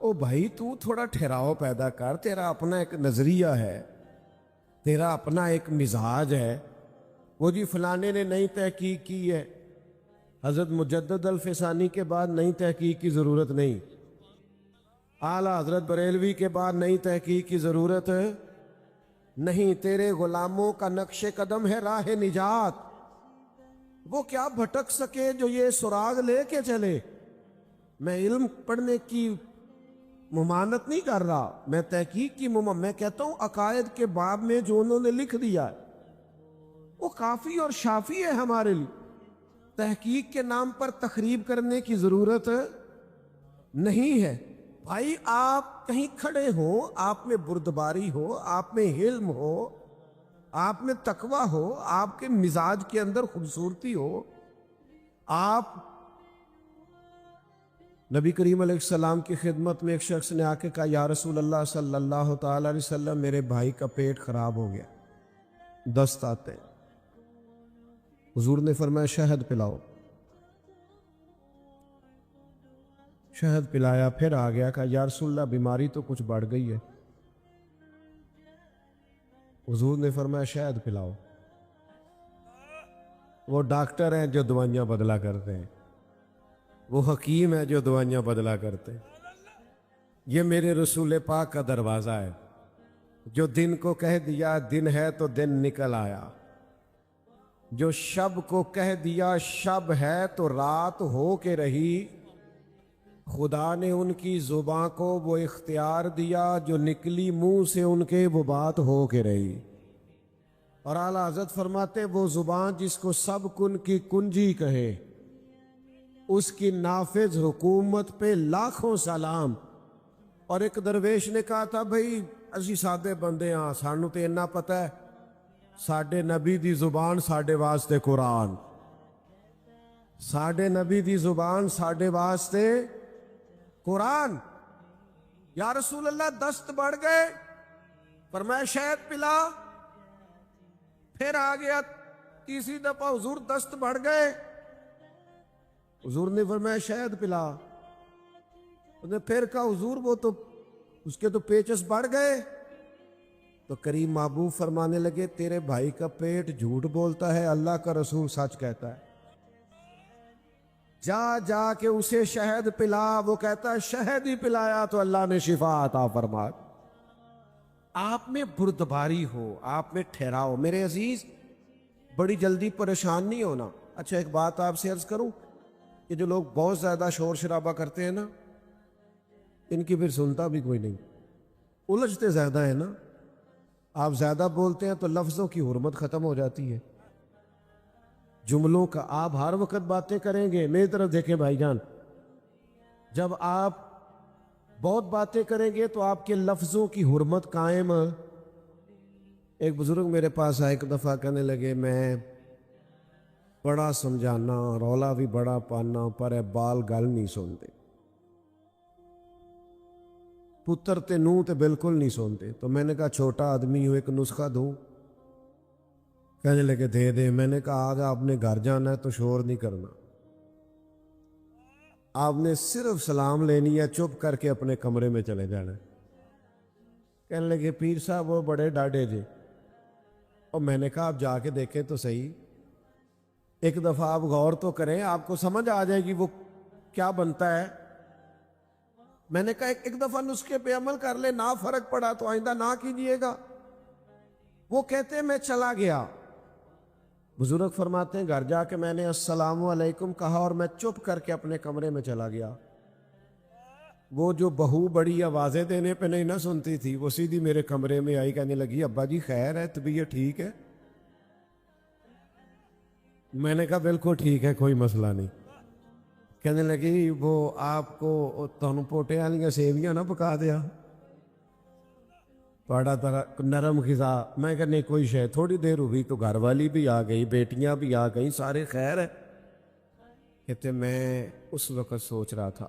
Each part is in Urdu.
او بھائی تو تھوڑا ٹھہراؤ پیدا کر، تیرا اپنا ایک نظریہ ہے، تیرا اپنا ایک مزاج ہے۔ وہ جی فلانے نے نئی تحقیق کی ہے، حضرت مجدد الفسانی کے بعد نئی تحقیق کی ضرورت نہیں، اعلیٰ حضرت بریلوی کے بعد نئی تحقیق کی ضرورت نہیں، تیرے غلاموں کا نقش قدم ہے راہ نجات، وہ کیا بھٹک سکے جو یہ سراغ لے کے چلے۔ میں علم پڑھنے کی ممانت نہیں کر رہا، میں تحقیق کی میں کہتا ہوں عقائد کے باب میں جو انہوں نے لکھ دیا ہے وہ کافی اور شافی ہے ہمارے لیے، تحقیق کے نام پر تخریب کرنے کی ضرورت نہیں ہے۔ بھائی آپ کہیں کھڑے ہو، آپ میں بردباری ہو، آپ میں علم ہو، آپ میں تقوی ہو، آپ کے مزاج کے اندر خوبصورتی ہو، آپ نبی کریم علیہ السلام کی خدمت میں ایک شخص نے آ کے کہا یا رسول اللہ صلی اللہ تعالی علیہ وسلم میرے بھائی کا پیٹ خراب ہو گیا، دست آتے ہیں۔ حضور نے فرمایا شہد پلاؤ، شہد پلایا، پھر آ گیا، کہا یا رسول اللہ بیماری تو کچھ بڑھ گئی ہے۔ حضور نے فرمایا شہد پلاؤ۔ وہ ڈاکٹر ہیں جو دوائیاں بدلا کرتے ہیں، وہ حکیم ہے جو دوائیاں بدلا کرتے ہیں۔ یہ میرے رسول پاک کا دروازہ ہے، جو دن کو کہہ دیا دن ہے تو دن نکل آیا، جو شب کو کہہ دیا شب ہے تو رات ہو کے رہی، خدا نے ان کی زباں کو وہ اختیار دیا جو نکلی منہ سے ان کے وہ بات ہو کے رہی۔ اور اعلیٰ حضرت فرماتے وہ زبان جس کو سب کن کی کنجی کہے، اس کی نافذ حکومت پہ لاکھوں سلام۔ اور ایک درویش نے کہا تھا بھئی اسی سادے بندے ہاں، سانو تے اتنا پتہ ہے ساڈے نبی دی زبان ساڈے واسطے قرآن، ساڈے نبی دی زبان ساڈے واسطے قرآن۔ یا رسول اللہ دست بڑھ گئے، فرمایا شہد پلا، پھر آ گیا تیسری دفعہ حضور دست بڑھ گئے، حضور نے فرمایا شہد پلا، اس نے پھر کہا حضور وہ تو اس کے تو پیچس بڑھ گئے، تو کریم محبوب فرمانے لگے تیرے بھائی کا پیٹ جھوٹ بولتا ہے، اللہ کا رسول سچ کہتا ہے، جا جا کے اسے شہد پلا، وہ کہتا ہے شہد ہی پلایا تو اللہ نے شفا عطا فرما۔ آپ میں بردباری ہو، آپ میں ٹھہراؤ، میرے عزیز بڑی جلدی پریشان نہیں ہونا۔ اچھا ایک بات آپ سے عرض کروں، یہ جو لوگ بہت زیادہ شور شرابہ کرتے ہیں نا، ان کی پھر سنتا بھی کوئی نہیں، الجھتے زیادہ ہیں نا۔ آپ زیادہ بولتے ہیں تو لفظوں کی حرمت ختم ہو جاتی ہے، جملوں کا۔ آپ ہر وقت باتیں کریں گے، میری طرف دیکھیں بھائی جان، جب آپ بہت باتیں کریں گے تو آپ کے لفظوں کی حرمت قائم۔ ایک بزرگ میرے پاس آئے، ایک دفعہ کہنے لگے میں بڑا سمجھانا، رولا بھی بڑا پانا، پر اے بال گل نہیں سنتے، پتر تے نوں تے بالکل نہیں سنتے۔ تو میں نے کہا چھوٹا آدمی ہوں، ایک نسخہ دوں؟ کہنے لگے دے دے۔ میں نے کہا آج آپ نے گھر جانا ہے تو شور نہیں کرنا، آپ نے صرف سلام لینی ہے، چپ کر کے اپنے کمرے میں چلے جانا ہے۔ کہنے لگے پیر صاحب وہ بڑے ڈاڈے جی، اور میں نے کہا آپ جا کے دیکھیں تو صحیح، ایک دفعہ آپ غور تو کریں، آپ کو سمجھ آ جائے گی وہ کیا بنتا ہے۔ میں نے کہا ایک دفعہ نسخے پہ عمل کر لے، نہ فرق پڑا تو آئندہ نہ کیجیے گا۔ وہ کہتے میں چلا گیا، بزرگ فرماتے ہیں گھر جا کے میں نے السلام علیکم کہا اور میں چپ کر کے اپنے کمرے میں چلا گیا۔ وہ جو بہو بڑی آوازیں دینے پہ نہیں نہ سنتی تھی، وہ سیدھی میرے کمرے میں آئی، کہنے لگی ابا جی خیر ہے، طبیعت ٹھیک ہے؟ میں نے کہا بالکل ٹھیک ہے، کوئی مسئلہ نہیں۔ کہنے لگی وہ آپ کو تہن پوٹے والی سیویاں نہ پکا دیا، بڑا نرم غذا۔ میں کہا نہیں کوئی شے، تھوڑی دیر ہوئی تو گھر والی بھی آ گئی، بیٹیاں بھی آ گئیں، سارے خیر ہے۔ کہتے میں اس وقت سوچ رہا تھا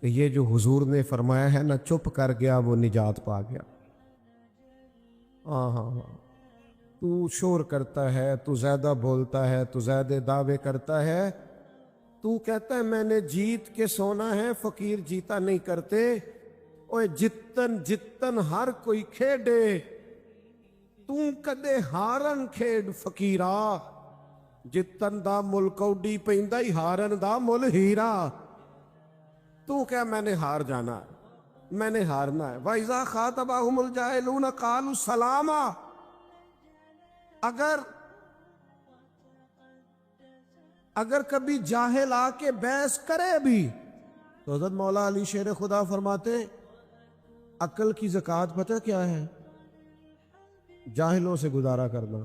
کہ یہ جو حضور نے فرمایا ہے نا چپ کر گیا وہ نجات پا گیا۔ ہاں ہاں ہاں، تو شور کرتا ہے، تو زیادہ بولتا ہے، تو زیادہ دعوے کرتا ہے، تو کہتا ہے میں نے جیت کے سونا ہے، فقیر جیتا نہیں کرتے۔ اوے جتن جتن ہر کوئی کھیڈے، تو کدے ہارن کھیڈ فقیرا۔ جتن دا مل کوڈی پیندا ہی، ہارن دا مل ہیرا۔ تو کیا میں نے ہار جانا ہے، میں نے ہارنا ہے۔ وَإِذَا خَاطَبَهُمُ الْجَاهِلُونَ قَالُوا سَلَامًا۔ اگر کبھی جاہل آ کے بحث کرے بھی تو حضرت مولا علی شیر خدا فرماتے ہیں عقل کی زکوٰۃ پتہ کیا ہے؟ جاہلوں سے گزارا کرنا۔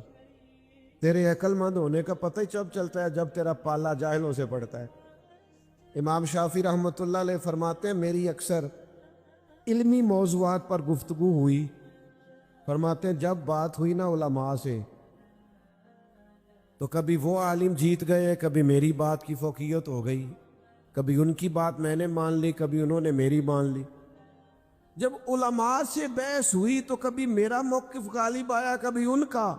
تیرے عقل مند ہونے کا پتہ ہی جب چلتا ہے جب تیرا پالا جاہلوں سے پڑتا ہے۔ امام شافعی رحمۃ اللہ علیہ فرماتے ہیں میری اکثر علمی موضوعات پر گفتگو ہوئی، فرماتے ہیں جب بات ہوئی نا علماء سے تو کبھی وہ عالم جیت گئے، کبھی میری بات کی فوقیت ہو گئی، کبھی ان کی بات میں نے مان لی، کبھی انہوں نے میری مان لی۔ جب علماء سے بحث ہوئی تو کبھی میرا موقف غالب آیا، کبھی ان کا۔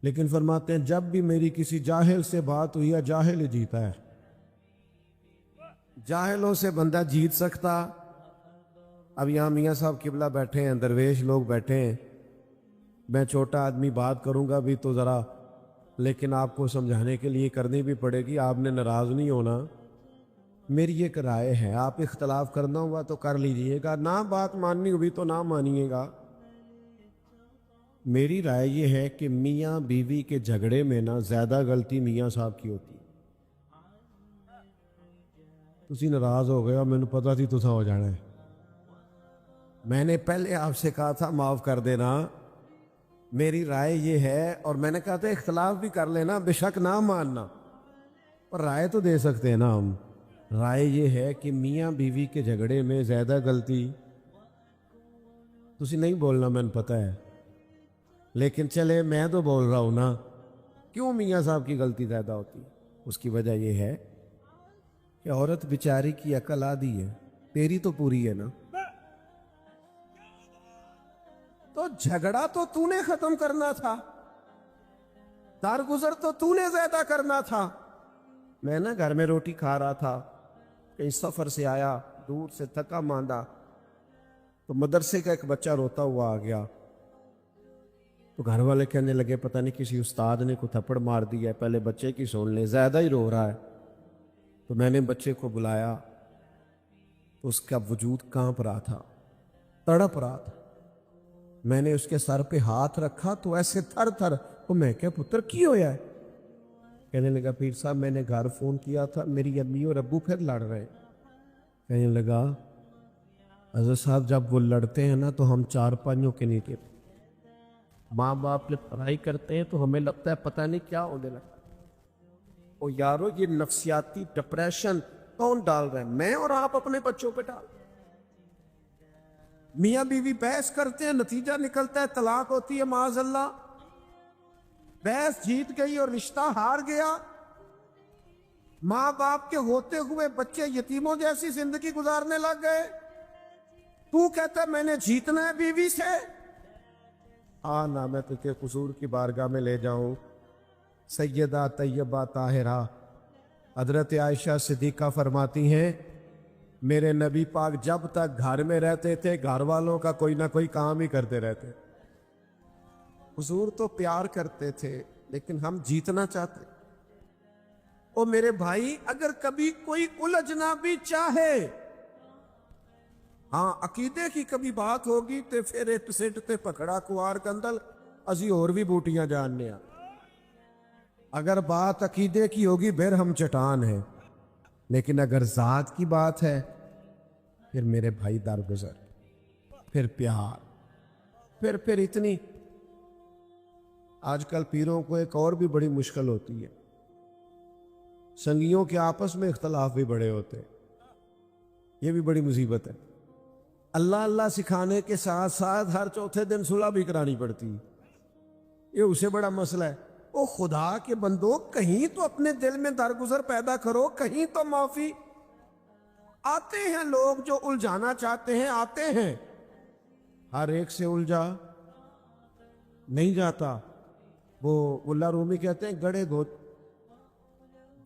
لیکن فرماتے ہیں جب بھی میری کسی جاہل سے بات ہوئی ہے، جاہل ہی جیتا ہے۔ جاہلوں سے بندہ جیت سکتا۔ اب یہاں میاں صاحب قبلہ بیٹھے ہیں، درویش لوگ بیٹھے ہیں، میں چھوٹا آدمی بات کروں گا بھی تو ذرا، لیکن آپ کو سمجھانے کے لیے کرنی بھی پڑے گی، آپ نے ناراض نہیں ہونا۔ میری ایک رائے ہے، آپ اختلاف کرنا ہوا تو کر لیجئے گا، نہ بات ماننی ہوئی تو نہ مانیے گا۔ میری رائے یہ ہے کہ میاں بیوی کے جھگڑے میں نا زیادہ غلطی میاں صاحب کی ہوتی ہے۔ تسی ناراض ہو گئے اور میں نے پتا تھی تسا ہو جانا ہے، میں نے پہلے آپ سے کہا تھا معاف کر دینا۔ میری رائے یہ ہے، اور میں نے کہا تھا اختلاف بھی کر لینا، بے شک نہ ماننا، اور رائے تو دے سکتے ہیں نا ہم۔ رائے یہ ہے کہ میاں بیوی کے جھگڑے میں زیادہ غلطی، تسی نہیں بولنا میں نے پتہ ہے، لیکن چلے میں تو بول رہا ہوں نا، کیوں میاں صاحب کی غلطی زیادہ ہوتی ہے؟ اس کی وجہ یہ ہے کہ عورت بیچاری کی عقل آدھی ہے، تیری تو پوری ہے نا۔ تو جھگڑا تو نے ختم کرنا تھا، درگزر تو نے زیادہ کرنا تھا۔ میں نا گھر میں روٹی کھا رہا تھا، کہیں سفر سے آیا، دور سے تھکا ماندہ، تو مدرسے کا ایک بچہ روتا ہوا آ گیا، تو گھر والے کہنے لگے پتہ نہیں کسی استاد نے کو تھپڑ مار دیا ہے، پہلے بچے کی سن لیں، زیادہ ہی رو رہا ہے۔ تو میں نے بچے کو بلایا، تو اس کا وجود کانپ رہا تھا، تڑپ رہا تھا۔ میں نے اس کے سر پہ ہاتھ رکھا تو ایسے تھر تھر، تو میں کہا پتر کی ہویا ہے؟ کہنے لگا پیر صاحب میں نے گھر فون کیا تھا، میری امی اور ابو پھر لڑ رہے۔ کہنے لگا حضرت صاحب جب وہ لڑتے ہیں نا تو ہم چار پانچوں کے نیچے، ماں باپ نے پڑھائی کرتے ہیں تو ہمیں لگتا ہے پتہ نہیں کیا ہونے لگتا۔ او یارو یہ نفسیاتی ڈپریشن کون ڈال رہا ہے؟ میں اور آپ اپنے بچوں پہ ڈال۔ میاں بیوی بحث کرتے ہیں، نتیجہ نکلتا ہے طلاق ہوتی ہے معاذ اللہ۔ بحث جیت گئی اور رشتہ ہار گیا، ماں باپ کے ہوتے ہوئے بچے یتیموں جیسی زندگی گزارنے لگ گئے۔ تو کہتا ہے میں نے جیتنا ہے بیوی سے، نہ میں تجھے قصور کی بارگاہ میں لے جاؤں۔ سیدہ طیبہ طاہرہ حضرت عائشہ صدیقہ فرماتی ہیں میرے نبی پاک جب تک گھر میں رہتے تھے گھر والوں کا کوئی نہ کوئی کام ہی کرتے رہتے۔ حضور تو پیار کرتے تھے لیکن ہم جیتنا چاہتے۔ او میرے بھائی اگر کبھی کوئی الجھنا بھی چاہے، ہاں عقیدے کی کبھی بات ہوگی تے پھر ایک سٹ تے پکڑا کوار کندل اسی اور بھی بوٹیاں جاننے آ۔ اگر بات عقیدے کی ہوگی پھر ہم چٹان ہیں، لیکن اگر ذات کی بات ہے پھر میرے بھائی درگزر، پھر پیار، پھر اتنی۔ آج کل پیروں کو ایک اور بھی بڑی مشکل ہوتی ہے، سنگیوں کے آپس میں اختلاف بھی بڑے ہوتے ہیں، یہ بھی بڑی مصیبت ہے۔ اللہ اللہ سکھانے کے ساتھ ساتھ ہر چوتھے دن صلح بھی کرانی پڑتی ہے، یہ اسے بڑا مسئلہ ہے۔ او خدا کے بندو کہیں تو اپنے دل میں درگزر پیدا کرو، کہیں تو معافی۔ آتے ہیں لوگ جو الجھانا چاہتے ہیں، آتے ہیں، ہر ایک سے الجھا نہیں جاتا۔ وہ ملا رومی کہتے ہیں گڑے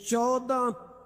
14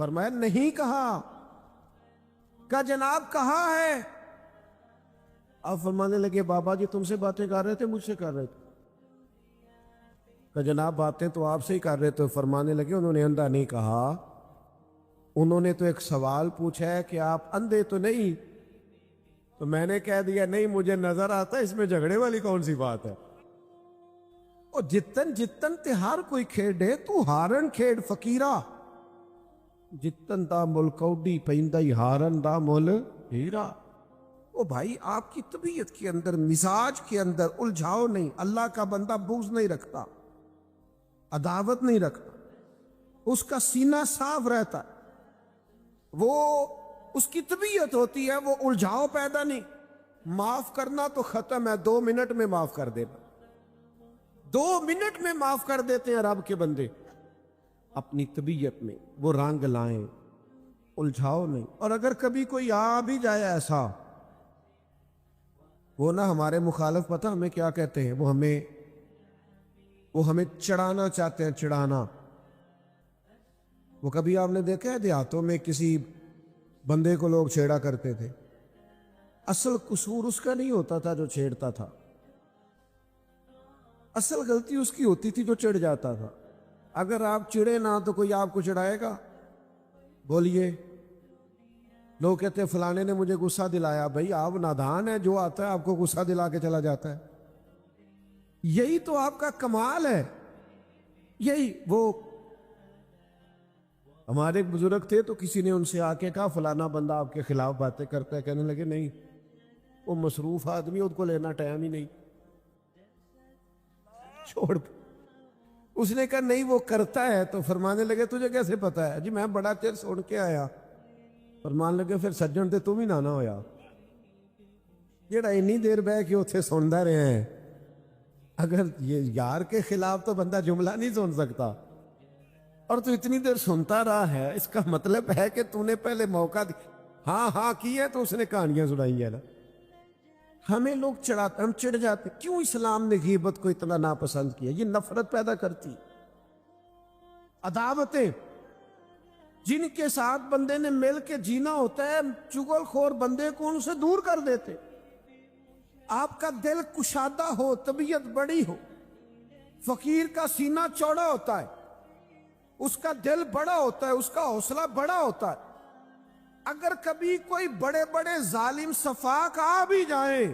فرمایا نہیں کہا. کہا جناب کہا ہے. اب فرمانے لگے بابا جی تم سے باتیں کر رہے تھے مجھ سے کر رہے تھے؟ کہ جناب باتیں تو آپ سے ہی کر رہے تھے. فرمانے لگے انہوں نے اندھا نہیں کہا, انہوں نے تو ایک سوال پوچھا ہے کہ آپ اندھے تو نہیں؟ تو میں نے کہہ دیا نہیں مجھے نظر آتا ہے, اس میں جھگڑے والی کون سی بات ہے. اور جتن جتن تے ہر کوئی کھیڈے تو ہارن کھیڈ فقیرہ, جتن دا مل کوڈی پیندائی ہارن دا مل ہیرا. او بھائی آپ کی طبیعت کے اندر مزاج کے اندر الجھاؤ نہیں. اللہ کا بندہ بغض نہیں رکھتا, عداوت نہیں رکھتا, اس کا سینہ صاف رہتا ہے, وہ اس کی طبیعت ہوتی ہے, وہ الجھاؤ پیدا نہیں. معاف کرنا تو ختم ہے, 2 منٹ میں معاف کر دینا, 2 منٹ میں معاف کر دیتے ہیں رب کے بندے. اپنی طبیعت میں وہ رنگ لائیں, الجھاؤ نہیں. اور اگر کبھی کوئی آ بھی جائے ایسا, وہ نہ ہمارے مخالف پتہ ہمیں کیا کہتے ہیں, وہ ہمیں چڑھانا چاہتے ہیں, چڑھانا. وہ کبھی آپ نے دیکھا ہے دیہاتوں میں کسی بندے کو لوگ چھیڑا کرتے تھے, اصل قصور اس کا نہیں ہوتا تھا جو چھیڑتا تھا, اصل غلطی اس کی ہوتی تھی جو چڑھ جاتا تھا. اگر آپ چڑھے نہ تو کوئی آپ کو چڑھائے گا؟ بولیے. لوگ کہتے ہیں فلانے نے مجھے غصہ دلایا. بھائی آپ نادان ہیں, جو آتا ہے آپ کو غصہ دلا کے چلا جاتا ہے. یہی تو آپ کا کمال ہے. یہی وہ ہمارے ایک بزرگ تھے تو کسی نے ان سے آ کے کہا فلانا بندہ آپ کے خلاف باتیں کرتا ہے. کہنے لگے نہیں وہ مصروف آدمی, اس کو لینا ٹائم ہی نہیں, چھوڑ. اس نے کہا نہیں وہ کرتا ہے. تو فرمانے لگے تجھے کیسے پتا ہے؟ جی میں بڑا چیر سن کے آیا. فرمانے لگے پھر سجن تے تم ہی نہ ہویا جیڑا اتنی دیر بہ کے اتنے سنتا رہے ہیں. اگر یہ یار کے خلاف تو بندہ جملہ نہیں سن سکتا, اور تو اتنی دیر سنتا رہا ہے, اس کا مطلب ہے کہ تو نے پہلے موقع دی. ہاں کی ہے تو اس نے کہانیاں سنائی ہے نا. ہمیں لوگ چڑھاتے, ہم چڑھ جاتے. کیوں اسلام نے غیبت کو اتنا ناپسند کیا؟ یہ نفرت پیدا کرتی, عداوتیں. جن کے ساتھ بندے نے مل کے جینا ہوتا ہے, چغل خور بندے کو ان سے دور کر دیتے. آپ کا دل کشادہ ہو, طبیعت بڑی ہو. فقیر کا سینہ چوڑا ہوتا ہے, اس کا دل بڑا ہوتا ہے, اس کا حوصلہ بڑا ہوتا ہے. اگر کبھی کوئی بڑے بڑے ظالم سفاک آ بھی جائیں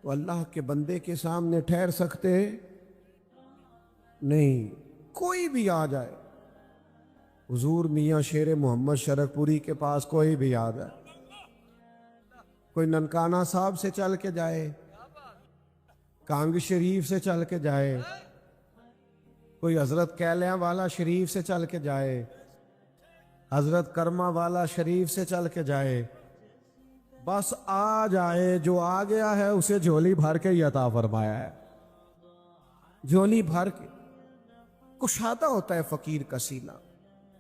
تو اللہ کے بندے کے سامنے ٹھہر سکتے نہیں. کوئی بھی آ جائے, حضور میاں شیر محمد شرک پوری کے پاس کوئی بھی آ جائے, کوئی ننکانہ صاحب سے چل کے جائے, کانگ شریف سے چل کے جائے, کوئی حضرت کیلیاں والا شریف سے چل کے جائے, حضرت کرما والا شریف سے چل کے جائے, بس آ جائے. جو آ گیا ہے اسے جھولی بھر کے ہی عطا فرمایا ہے, جھولی بھر کے. کشادہ ہوتا ہے فقیر کا سینہ,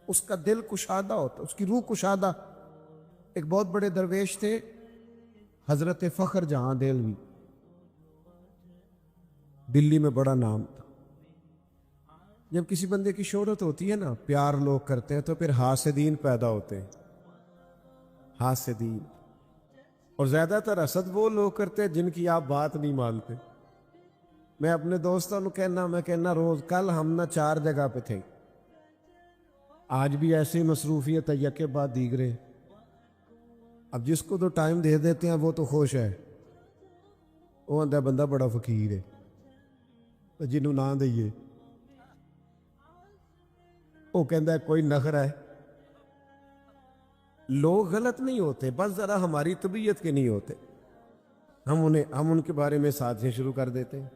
اس کا دل کشادہ ہوتا ہے, اس کی روح کشادہ. ایک بہت بڑے درویش تھے حضرت فخر جہاں دہلوی, دلی میں بڑا نام تھا. جب کسی بندے کی شہرت ہوتی ہے نا, پیار لوگ کرتے ہیں, تو پھر حاسدین پیدا ہوتے ہیں, حاسدین. اور زیادہ تر حسد وہ لوگ کرتے ہیں جن کی آپ بات نہیں مانتے. میں اپنے دوستوں کو کہنا روز, کل ہم نہ 4 جگہ پہ تھے, آج بھی ایسی مصروفیت ہے یکے بعد دیگرے. اب جس کو تو ٹائم دے دیتے ہیں وہ تو خوش ہے, وہ آندہ بندہ بڑا فقیر ہے, تو جنہوں نہ دئیے وہ کہندہ ہے کوئی نخرہ ہے. لوگ غلط نہیں ہوتے, بس ذرا ہماری طبیعت کے نہیں ہوتے. ہم ان کے بارے میں سازشیں شروع کر دیتے ہیں,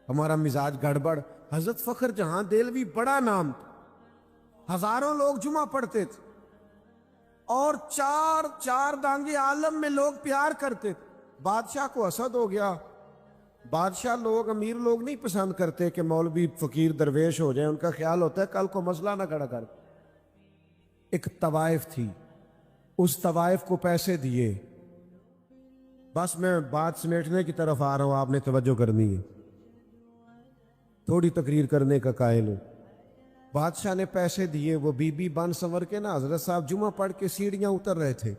ہمارا مزاج گڑبڑ. حضرت فخر جہاں دہلوی بڑا نام تھا, ہزاروں لوگ جمعہ پڑھتے تھے, اور 4 دانگے عالم میں لوگ پیار کرتے تھے. بادشاہ کو حسد ہو گیا. بادشاہ لوگ, امیر لوگ نہیں پسند کرتے کہ مولوی فقیر درویش ہو جائیں. ان کا خیال ہوتا ہے کل کو مسئلہ نہ کھڑا کر. ایک طوائف تھی, اس طوائف کو پیسے دیے. بس میں بات سمیٹنے کی طرف آ رہا ہوں, آپ نے توجہ کرنی ہے, تھوڑی تقریر کرنے کا قائل ہوں. بادشاہ نے پیسے دیے، وہ بی بی بن سنور کے نا حضرت صاحب جمعہ پڑھ کے سیڑھیاں اتر رہے تھے،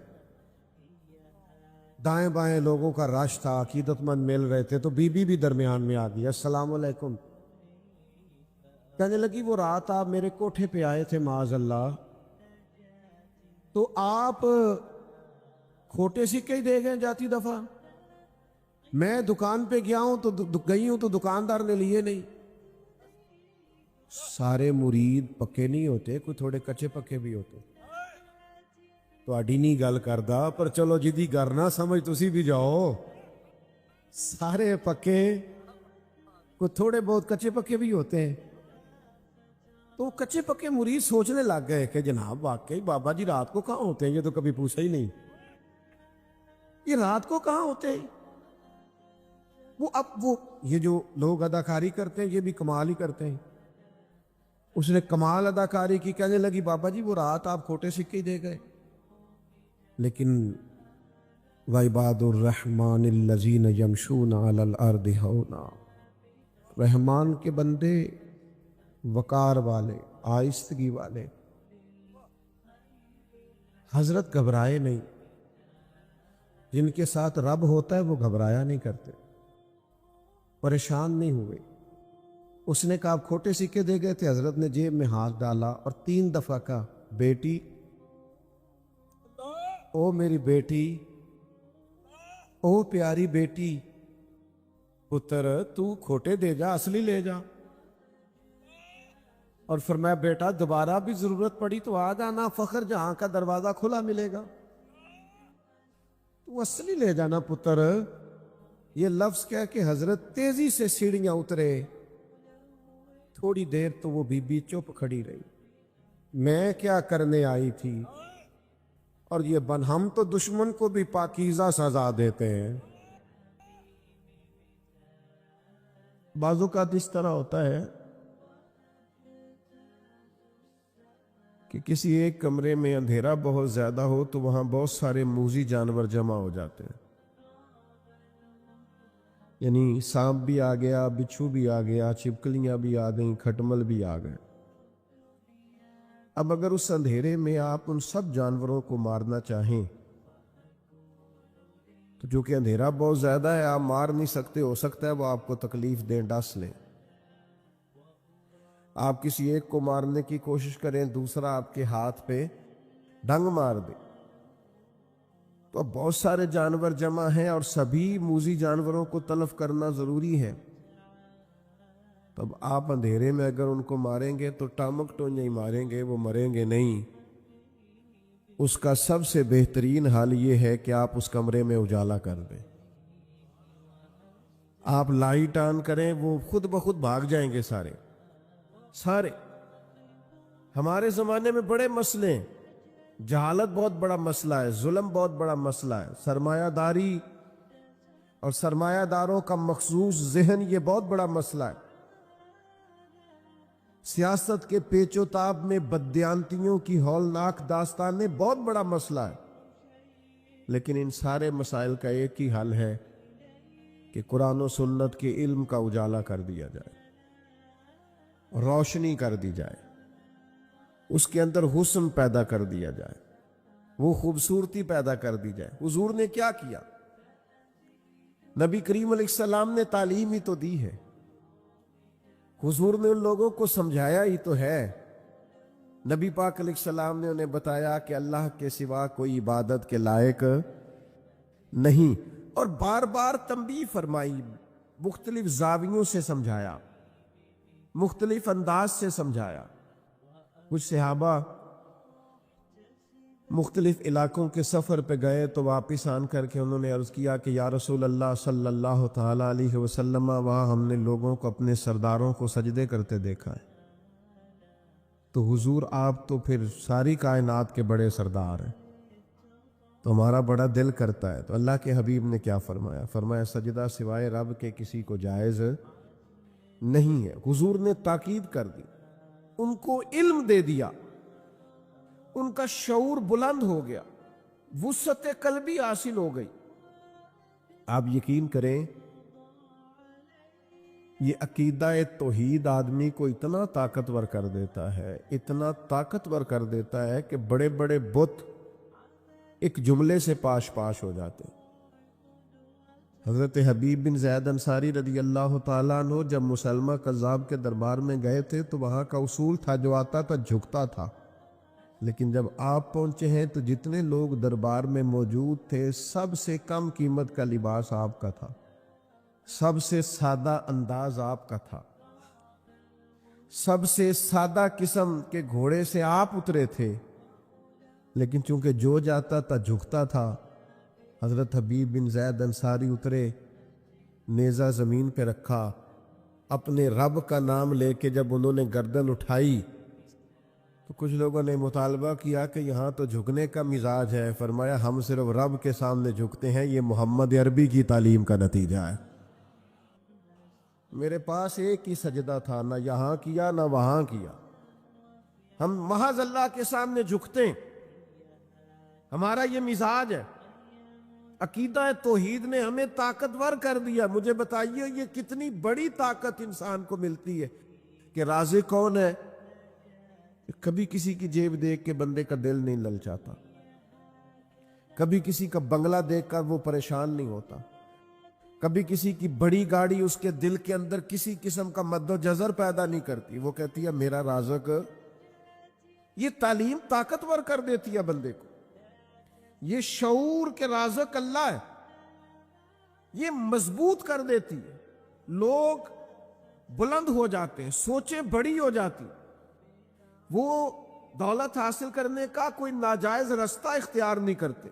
دائیں بائیں لوگوں کا رش تھا، عقیدت مند مل رہے تھے، تو بی بی بھی درمیان میں آ گئی، السلام علیکم، کہنے لگی وہ رات آپ میرے کوٹھے پہ آئے تھے معاذ اللہ، تو آپ کھوٹے سکے ہی دے گئے جاتی دفعہ، میں دکان پہ گیا ہوں تو گئی ہوں تو دکاندار نے لیے نہیں۔ سارے مرید پکے نہیں ہوتے، کوئی تھوڑے کچے پکے بھی ہوتے، تہاڈی نہیں گل کردا، پر چلو جدی گر نہ سمجھ تسی بھی جاؤ، سارے پکے کوئی تھوڑے بہت کچے پکے بھی ہوتے ہیں۔ تو کچے پکے مرید سوچنے لگ گئے کہ جناب واقعی بابا جی رات کو کہاں ہوتے ہیں، یہ تو کبھی پوچھا ہی نہیں، یہ رات کو کہاں ہوتے ہیں؟ وہ یہ جو لوگ اداکاری کرتے ہیں یہ بھی کمال ہی کرتے ہیں۔ اس نے کمال اداکاری کی، کہنے لگی بابا جی وہ رات آپ کھوٹے سکے ہی دے گئے، لیکن وَعِبَادُ الرَّحْمَنِ الَّذِينَ يَمْشُونَ عَلَى الْأَرْضِ هَوْنًا، رحمان کے بندے وقار والے، آہستگی والے، حضرت گھبرائے نہیں، جن کے ساتھ رب ہوتا ہے وہ گھبرایا نہیں کرتے، پریشان نہیں ہوئے۔ اس نے کہا آپ کھوٹے سکے دے گئے تھے، حضرت نے جیب میں ہاتھ ڈالا اور 3 دفعہ کہا بیٹی، او میری بیٹی، او پیاری بیٹی، پتر تو کھوٹے دے جا، اصلی لے جا، اور فرمایا بیٹا دوبارہ بھی ضرورت پڑی تو آ جانا، فخر جہاں کا دروازہ کھلا ملے گا، تو اصلی لے جانا پتر۔ یہ لفظ کہہ کے حضرت تیزی سے سیڑھیاں اترے، تھوڑی دیر تو وہ بی بی چپ کھڑی رہی، میں کیا کرنے آئی تھی، اور یہ ہم تو دشمن کو بھی پاکیزہ سزا دیتے ہیں۔ بعض اوقات اس طرح ہوتا ہے کہ کسی ایک کمرے میں اندھیرا بہت زیادہ ہو تو وہاں بہت سارے موذی جانور جمع ہو جاتے ہیں، یعنی سانپ بھی آ گیا، بچھو بھی آ گیا، چھپکلیاں بھی آ گئیں، کھٹمل بھی آ گئے۔ اب اگر اس اندھیرے میں آپ ان سب جانوروں کو مارنا چاہیں تو جو کہ اندھیرا بہت زیادہ ہے آپ مار نہیں سکتے، ہو سکتا ہے وہ آپ کو تکلیف دیں، ڈس لیں۔ آپ کسی ایک کو مارنے کی کوشش کریں، دوسرا آپ کے ہاتھ پہ ڈنگ مار دے، تو اب بہت سارے جانور جمع ہیں اور سبھی موذی جانوروں کو تلف کرنا ضروری ہے۔ تب آپ اندھیرے میں اگر ان کو ماریں گے تو ٹامک ٹو نہیں ماریں گے، وہ مریں گے نہیں۔ اس کا سب سے بہترین حل یہ ہے کہ آپ اس کمرے میں اجالا کر دیں، آپ لائٹ آن کریں، وہ خود بخود بھاگ جائیں گے سارے۔ ہمارے زمانے میں بڑے مسئلے ہیں، جہالت بہت بڑا مسئلہ ہے، ظلم بہت بڑا مسئلہ ہے، سرمایہ داری اور سرمایہ داروں کا مخصوص ذہن یہ بہت بڑا مسئلہ ہے، سیاست کے پیچ و تاب میں بددیانتیوں کی ہولناک داستانیں بہت بڑا مسئلہ ہے، لیکن ان سارے مسائل کا ایک ہی حل ہے کہ قرآن و سنت کے علم کا اجالا کر دیا جائے، روشنی کر دی جائے، اس کے اندر حسن پیدا کر دیا جائے، وہ خوبصورتی پیدا کر دی جائے۔ حضور نے کیا کیا؟ نبی کریم علیہ السلام نے تعلیم ہی تو دی ہے، حضور نے ان لوگوں کو سمجھایا ہی تو ہے۔ نبی پاک علیہ السلام نے انہیں بتایا کہ اللہ کے سوا کوئی عبادت کے لائق نہیں، اور بار بار تنبیہ فرمائی، مختلف زاویوں سے سمجھایا، مختلف انداز سے سمجھایا۔ کچھ صحابہ مختلف علاقوں کے سفر پہ گئے تو واپس آن کر کے انہوں نے عرض کیا کہ یا رسول اللہ صلی اللہ تعالی علیہ وسلم، وہاں ہم نے لوگوں کو اپنے سرداروں کو سجدے کرتے دیکھا ہے، تو حضور آپ تو پھر ساری کائنات کے بڑے سردار ہیں، تو ہمارا بڑا دل کرتا ہے۔ تو اللہ کے حبیب نے کیا فرمایا؟ فرمایا سجدہ سوائے رب کے کسی کو جائز نہیں ہے۔ حضور نے تاکید کر دی، ان کو علم دے دیا، ان کا شعور بلند ہو گیا، وسعت قلبی حاصل ہو گئی۔ آپ یقین کریں یہ عقیدہ توحید آدمی کو اتنا طاقتور کر دیتا ہے، اتنا طاقتور کر دیتا ہے کہ بڑے بڑے بت ایک جملے سے پاش پاش ہو جاتے ہیں۔ حضرت حبیب بن زید انصاری رضی اللہ تعالیٰ عنہ جب مسلمہ کذاب کے دربار میں گئے تھے تو وہاں کا اصول تھا جو آتا تھا جھکتا تھا، لیکن جب آپ پہنچے ہیں تو جتنے لوگ دربار میں موجود تھے سب سے کم قیمت کا لباس آپ کا تھا، سب سے سادہ انداز آپ کا تھا، سب سے سادہ قسم کے گھوڑے سے آپ اترے تھے، لیکن چونکہ جو جاتا تھا جھکتا تھا۔ حضرت حبیب بن زید انصاری اترے، نیزہ زمین پہ رکھا، اپنے رب کا نام لے کے جب انہوں نے گردن اٹھائی تو کچھ لوگوں نے مطالبہ کیا کہ یہاں تو جھکنے کا مزاج ہے۔ فرمایا ہم صرف رب کے سامنے جھکتے ہیں، یہ محمد عربی کی تعلیم کا نتیجہ ہے۔ میرے پاس ایک ہی سجدہ تھا، نہ یہاں کیا نہ وہاں کیا، ہم محض اللہ کے سامنے جھکتے ہیں، ہمارا یہ مزاج ہے۔ عقیدہ توحید نے ہمیں طاقتور کر دیا۔ مجھے بتائیے یہ کتنی بڑی طاقت انسان کو ملتی ہے کہ رازق کون ہے؟ کبھی کسی کی جیب دیکھ کے بندے کا دل نہیں للچاتا، کبھی کسی کا بنگلہ دیکھ کر وہ پریشان نہیں ہوتا، کبھی کسی کی بڑی گاڑی اس کے دل کے اندر کسی قسم کا مد و جزر پیدا نہیں کرتی، وہ کہتی ہے میرا رازق۔ یہ تعلیم طاقتور کر دیتی ہے بندے کو، یہ شعور کے رازق اللہ ہے، یہ مضبوط کر دیتی ہے، لوگ بلند ہو جاتے ہیں، سوچیں بڑی ہو جاتی، وہ دولت حاصل کرنے کا کوئی ناجائز رستہ اختیار نہیں کرتے،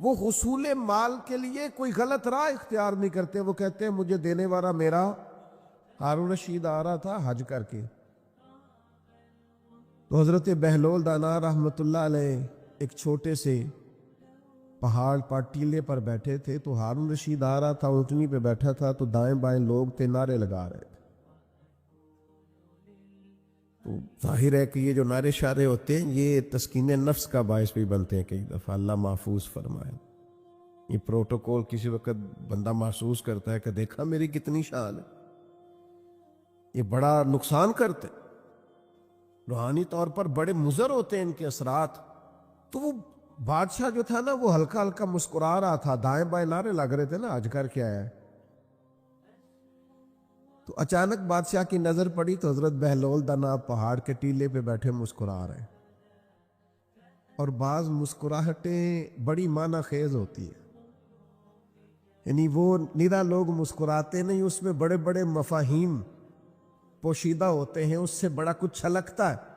وہ حصول مال کے لیے کوئی غلط راہ اختیار نہیں کرتے، وہ کہتے ہیں مجھے دینے والا میرا ہارون رشید آ رہا تھا حج کر کے۔ تو حضرت بہلول دانا رحمت اللہ علیہ ایک چھوٹے سے پہاڑ پر ٹیلے پر بیٹھے تھے، تو ہارون رشید آ رہا تھا، اونٹنی پہ بیٹھا تھا، تو دائیں بائیں لوگ تھے نعرے لگا رہے تھے۔ تو ظاہر ہے کہ یہ جو نعرے شعرے ہوتے ہیں یہ تسکین نفس کا باعث بھی بنتے ہیں، کئی دفعہ اللہ محفوظ فرمائے۔ یہ پروٹوکول کسی وقت بندہ محسوس کرتا ہے کہ دیکھا میری کتنی شان ہے، یہ بڑا نقصان کرتے ہیں، روحانی طور پر بڑے مضر ہوتے ہیں ان کے اثرات۔ تو وہ بادشاہ جو تھا نا وہ ہلکا ہلکا مسکرا رہا تھا، دائیں بائیں نعرے لگ رہے تھے نا حج کر کے آیا ہے۔ تو اچانک بادشاہ کی نظر پڑی تو حضرت بہلول دانا پہاڑ کے ٹیلے پہ بیٹھے مسکرا رہے ہیں، اور بعض مسکراہٹیں بڑی معنی خیز ہوتی ہے، یعنی وہ نیرا لوگ مسکراتے نہیں، اس میں بڑے بڑے مفاہیم پوشیدہ ہوتے ہیں، اس سے بڑا کچھ چھلکتا ہے۔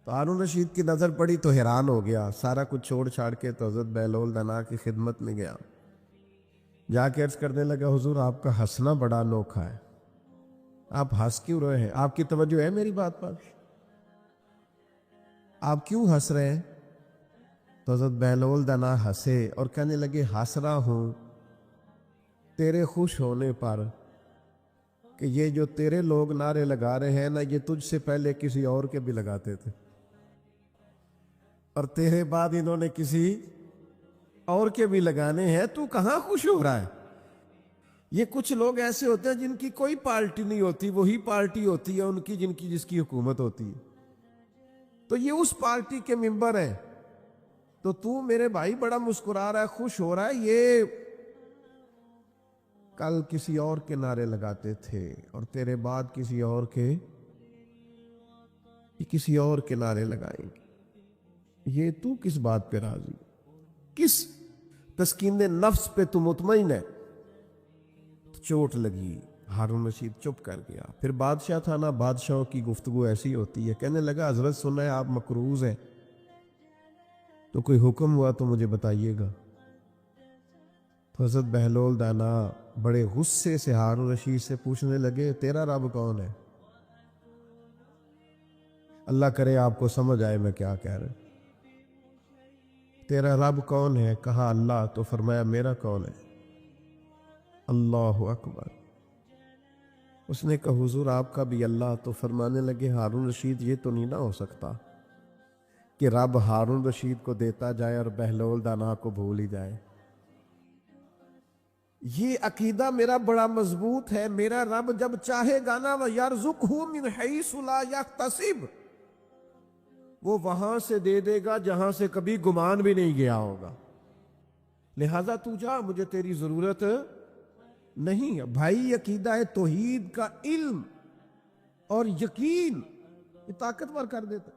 تو ہارون رشید کی نظر پڑی تو حیران ہو گیا، سارا کچھ چھوڑ چھاڑ کے تو حضرت بہلول دانا کی خدمت میں گیا، جا کے عرض کرنے لگا حضور آپ کا ہنسنا بڑا انوکھا ہے، آپ ہنس کیوں رہے ہیں؟ آپ کی توجہ ہے میری بات پر؟ آپ کیوں ہنس رہے ہیں؟ تو حضرت بہلول دانا ہنسے اور کہنے لگے ہنس رہا ہوں تیرے خوش ہونے پر کہ یہ جو تیرے لوگ نعرے لگا رہے ہیں نا یہ تجھ سے پہلے کسی اور کے بھی لگاتے تھے، اور تیرے بعد انہوں نے کسی اور کے بھی لگانے ہیں، تو کہاں خوش ہو رہا ہے؟ یہ کچھ لوگ ایسے ہوتے ہیں جن کی کوئی پارٹی نہیں ہوتی، وہی پارٹی ہوتی ہے ان کی جس کی حکومت ہوتی ہے، تو یہ اس پارٹی کے ممبر ہیں، تو میرے بھائی بڑا مسکرا رہا ہے، خوش ہو رہا ہے، یہ کل کسی اور کے نعرے لگاتے تھے اور تیرے بعد کسی اور کے نعرے لگائیں گے، یہ تو کس بات پہ راضی، کس تسکین نفس پہ تو مطمئن ہے؟ چوٹ لگی، ہارون رشید چپ کر گیا۔ پھر بادشاہ تھا نا، بادشاہوں کی گفتگو ایسی ہوتی ہے، کہنے لگا حضرت سنا ہے آپ مقروض ہیں، تو کوئی حکم ہوا تو مجھے بتائیے گا۔ تو حضرت بہلول دانا بڑے غصے سے ہارون رشید سے پوچھنے لگے تیرا رب کون ہے؟ اللہ کرے آپ کو سمجھ آئے میں کیا کہہ رہا ہوں۔ تیرا رب کون ہے؟ کہا اللہ، تو فرمایا میرا کون ہے؟ اللہ اکبر۔ اس نے کہا حضور آپ کا بھی اللہ، تو فرمانے لگے ہارون رشید یہ تو نہیں نہ ہو سکتا کہ رب ہارون رشید کو دیتا جائے اور بہلول دانا کو بھول ہی جائے، یہ عقیدہ میرا بڑا مضبوط ہے، میرا رب جب چاہے گا نا وَيَرْزُقْهُ مِنْ حَيْثُ لَا يَحْتَسِبُ، وہ وہاں سے دے دے گا جہاں سے کبھی گمان بھی نہیں گیا ہوگا، لہذا تو جا، مجھے تیری ضرورت نہیں ہے۔ بھائی عقیدہ توحید کا علم اور یقین یہ طاقتور کر دیتا۔